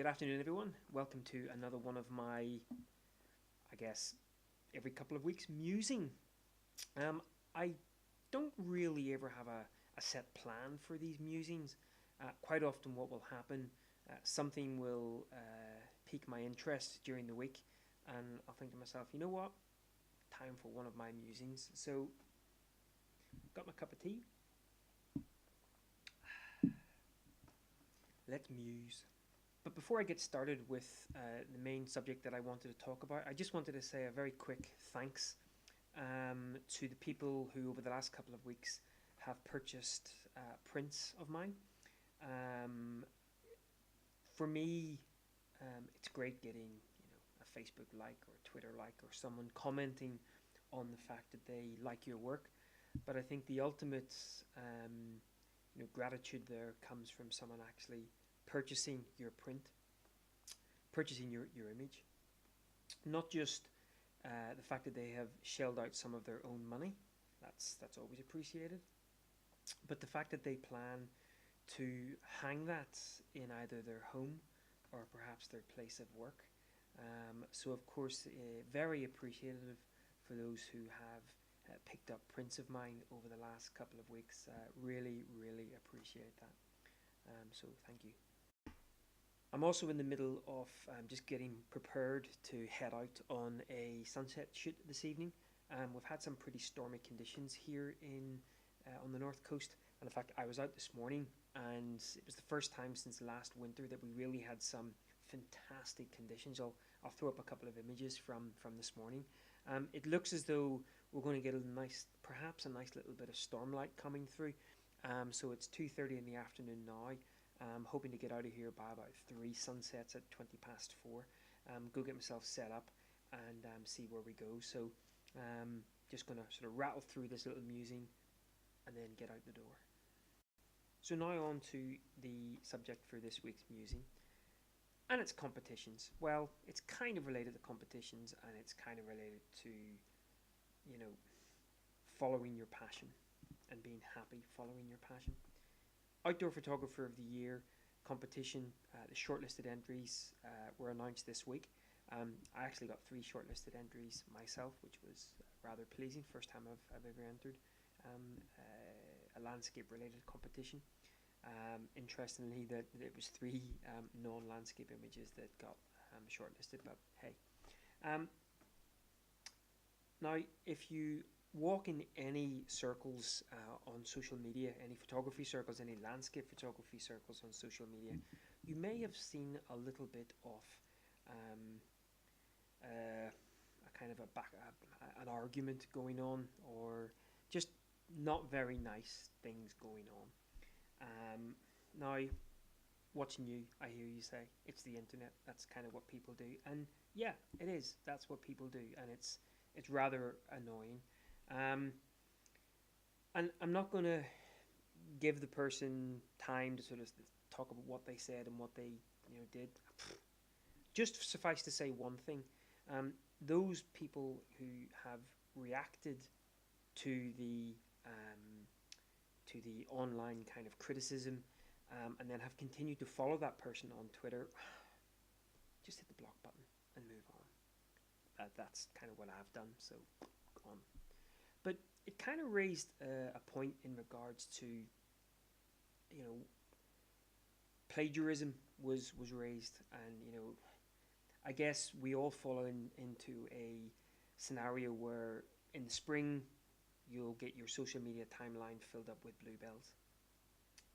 Good afternoon, everyone. Welcome to another one of my, I guess, every couple of weeks musing. I don't really ever have a set plan for these musings. Quite often, what will happen, something will pique my interest during the week, and I'll think to myself, you know what, time for one of my musings. So, got my cup of tea. Let's muse. But before I get started with the main subject that I wanted to talk about, I just wanted to say a very quick thanks to the people who, over the last couple of weeks, have purchased prints of mine. Um, for me, it's great getting a Facebook like or a Twitter like or someone commenting on the fact that they like your work. But I think the ultimate gratitude there comes from someone actually purchasing your print, purchasing your image. Not just the fact that they have shelled out some of their own money, that's always appreciated, but the fact that they plan to hang that in either their home or perhaps their place of work. So of course, very appreciative for those who have picked up prints of mine over the last couple of weeks. Really, really appreciate that. So thank you. I'm also in the middle of just getting prepared to head out on a sunset shoot this evening. We've had some pretty stormy conditions here in on the north coast, and in fact, I was out this morning, and it was the first time since last winter that we really had some fantastic conditions. I'll throw up a couple of images from this morning. It looks as though we're going to get perhaps a nice little bit of stormlight coming through. So it's 2:30 in the afternoon now. I'm hoping to get out of here by about 3, sunsets at 20 past 4. Go get myself set up and see where we go. So just going to sort of rattle through this little musing and then get out the door. So now on to the subject for this week's musing. And it's competitions. Well, it's kind of related to competitions, and it's kind of related to, following your passion and being happy following your passion. Outdoor Photographer of the Year competition, the shortlisted entries were announced this week. I actually got 3 shortlisted entries myself, which was rather pleasing. First time I've ever entered a landscape-related competition. Interestingly, that it was 3 non-landscape images that got shortlisted, but hey. Now, if you walk in any circles on social media, any photography circles, any landscape photography circles on social media, you may have seen a little bit of a kind of an argument going on, or just not very nice things going on. Now, what's new? I hear you say it's the internet. That's kind of what people do, and yeah, it is. That's what people do, and it's rather annoying. And I'm not going to give the person time to sort of talk about what they said and what they did. Just suffice to say one thing: those people who have reacted to the online kind of criticism, and then have continued to follow that person on Twitter, just hit the block button and move on. That's kind of what I've done, so go on. But it kind of raised a point in regards to, plagiarism was raised, and, I guess we all fall into a scenario where in the spring you'll get your social media timeline filled up with bluebells.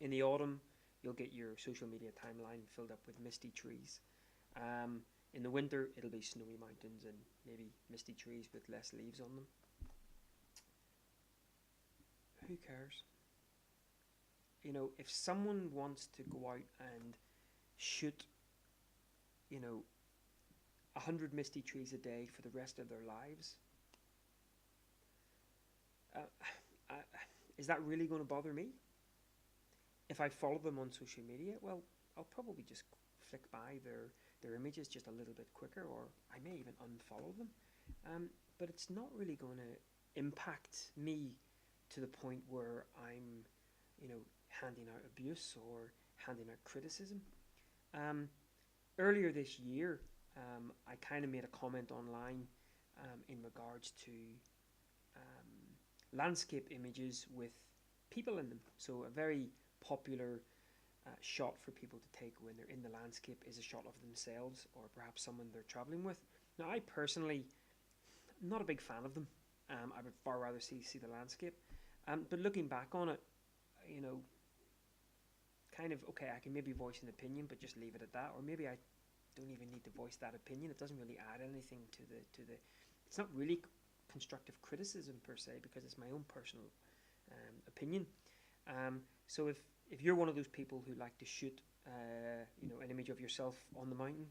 In the autumn, you'll get your social media timeline filled up with misty trees. In the winter, it'll be snowy mountains and maybe misty trees with less leaves on them. Who cares? If someone wants to go out and shoot, 100 misty trees a day for the rest of their lives, uh, is that really going to bother me? If I follow them on social media, well, I'll probably just flick by their images just a little bit quicker, or I may even unfollow them. But it's not really going to impact me to the point where I'm, handing out abuse or handing out criticism. earlier this year, I kind of made a comment online in regards to landscape images with people in them. So a very popular shot for people to take when they're in the landscape is a shot of themselves or perhaps someone they're traveling with. Now, I personally am not a big fan of them. I would far rather see the landscape. But looking back on it, you know, kind of okay, I can maybe voice an opinion, but just leave it at that, or maybe I don't even need to voice that opinion. It doesn't really add anything to the. It's not really constructive criticism per se because it's my own personal opinion. So if you're one of those people who like to shoot, an image of yourself on the mountain,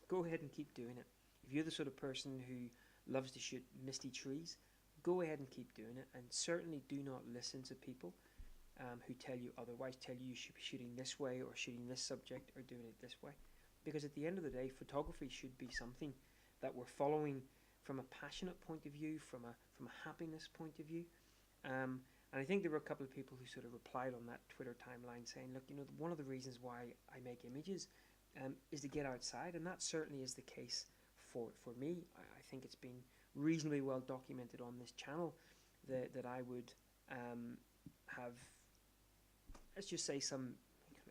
go ahead and keep doing it. If you're the sort of person who loves to shoot misty trees, go ahead and keep doing it. And certainly do not listen to people who tell you otherwise, tell you should be shooting this way or shooting this subject or doing it this way. Because at the end of the day, photography should be something that we're following from a passionate point of view, from a happiness point of view. And I think there were a couple of people who sort of replied on that Twitter timeline saying, look, one of the reasons why I make images is to get outside, and that certainly is the case for me. I think it's been reasonably well documented on this channel that I would have, let's just say, some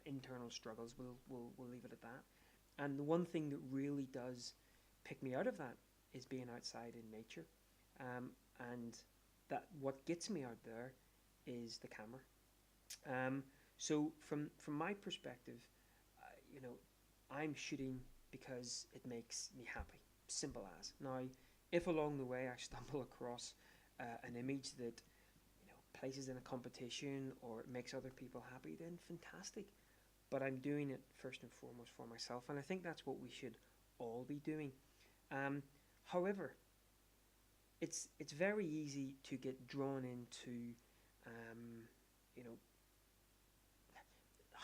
internal struggles. We'll leave it at that. And the one thing that really does pick me out of that is being outside in nature, and that what gets me out there is the camera. So from my perspective, I'm shooting because it makes me happy. Simple as. Now, if along the way I stumble across an image that places in a competition or it makes other people happy, then fantastic. But I'm doing it first and foremost for myself, and I think that's what we should all be doing. However, it's very easy to get drawn into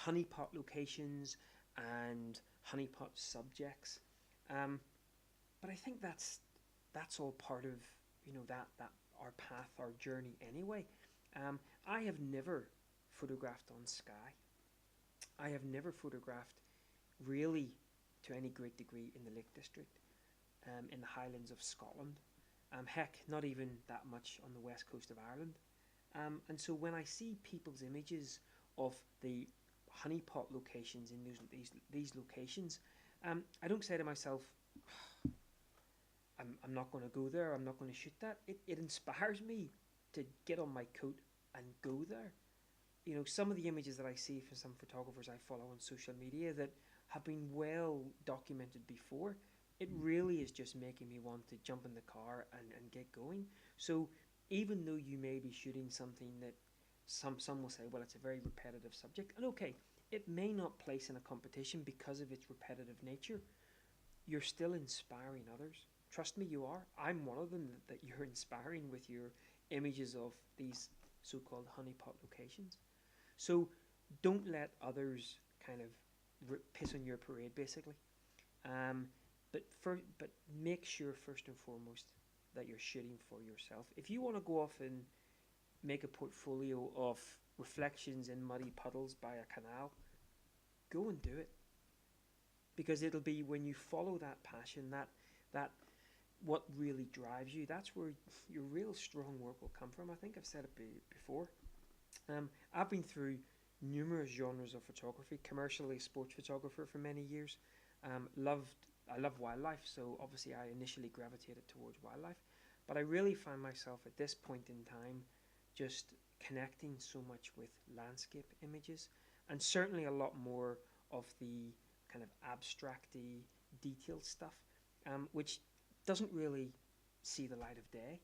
honeypot locations and honeypot subjects, but I think that's all part of that our path, our journey anyway. I have never photographed on sky. I have never photographed really to any great degree in the Lake District, in the Highlands of Scotland. Heck, not even that much on the west coast of Ireland. And so when I see people's images of the honeypot locations in these locations, I don't say to myself, I'm not going to go there, I'm not going to shoot that. It inspires me to get on my coat and go there. Some of the images that I see from some photographers I follow on social media that have been well documented before, it really is just making me want to jump in the car and get going. So even though you may be shooting something that some will say, well, it's a very repetitive subject, and okay, it may not place in a competition because of its repetitive nature, you're still inspiring others. Trust me, you are. I'm one of them that you're inspiring with your images of these so-called honeypot locations. So don't let others kind of piss on your parade, basically. But make sure first and foremost that you're shooting for yourself. If you want to go off and make a portfolio of reflections in muddy puddles by a canal, go and do it. Because it'll be when you follow that passion, that what really drives you, that's where your real strong work will come from. I think I've said it before. I've been through numerous genres of photography, commercially sports photographer for many years. I love wildlife, so obviously I initially gravitated towards wildlife. But I really find myself at this point in time just connecting so much with landscape images, and certainly a lot more of the kind of abstracty, detailed stuff, which doesn't really see the light of day,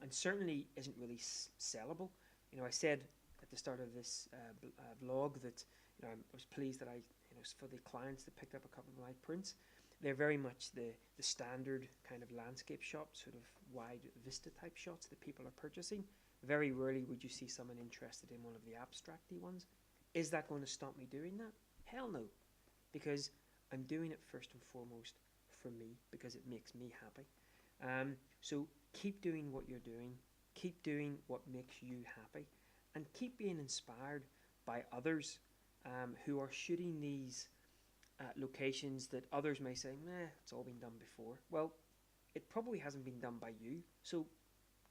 and certainly isn't really sellable. I said at the start of this vlog that I was pleased that for the clients that picked up a couple of my prints, they're very much the standard kind of landscape shot, sort of wide vista type shots that people are purchasing. Very rarely would you see someone interested in one of the abstracty ones. Is that going to stop me doing that? Hell no, because I'm doing it first and foremost for me, because it makes me happy. So keep doing what you're doing, keep doing what makes you happy, and keep being inspired by others who are shooting these locations that others may say, meh, it's all been done before. Well, it probably hasn't been done by you. So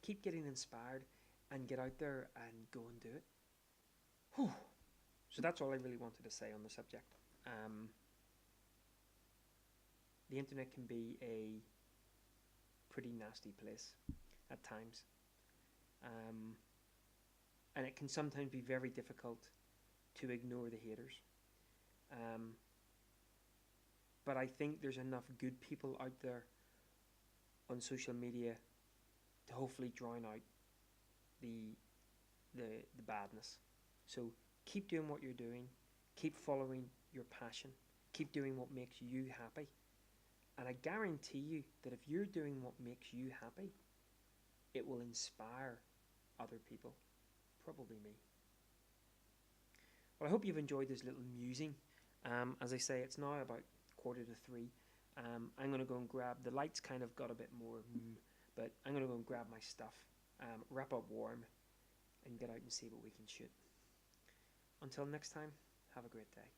keep getting inspired and get out there and go and do it. Whew. So that's all I really wanted to say on the subject. The internet can be a pretty nasty place at times. And it can sometimes be very difficult to ignore the haters. But I think there's enough good people out there on social media to hopefully drown out the badness. So keep doing what you're doing, keep following your passion, keep doing what makes you happy. And I guarantee you that if you're doing what makes you happy, it will inspire other people, probably me. Well, I hope you've enjoyed this little musing. As I say, it's now about 2:45. I'm going to go and grab, the lights kind of got a bit more, but I'm going to go and grab my stuff, wrap up warm, and get out and see what we can shoot. Until next time, have a great day.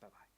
Bye-bye.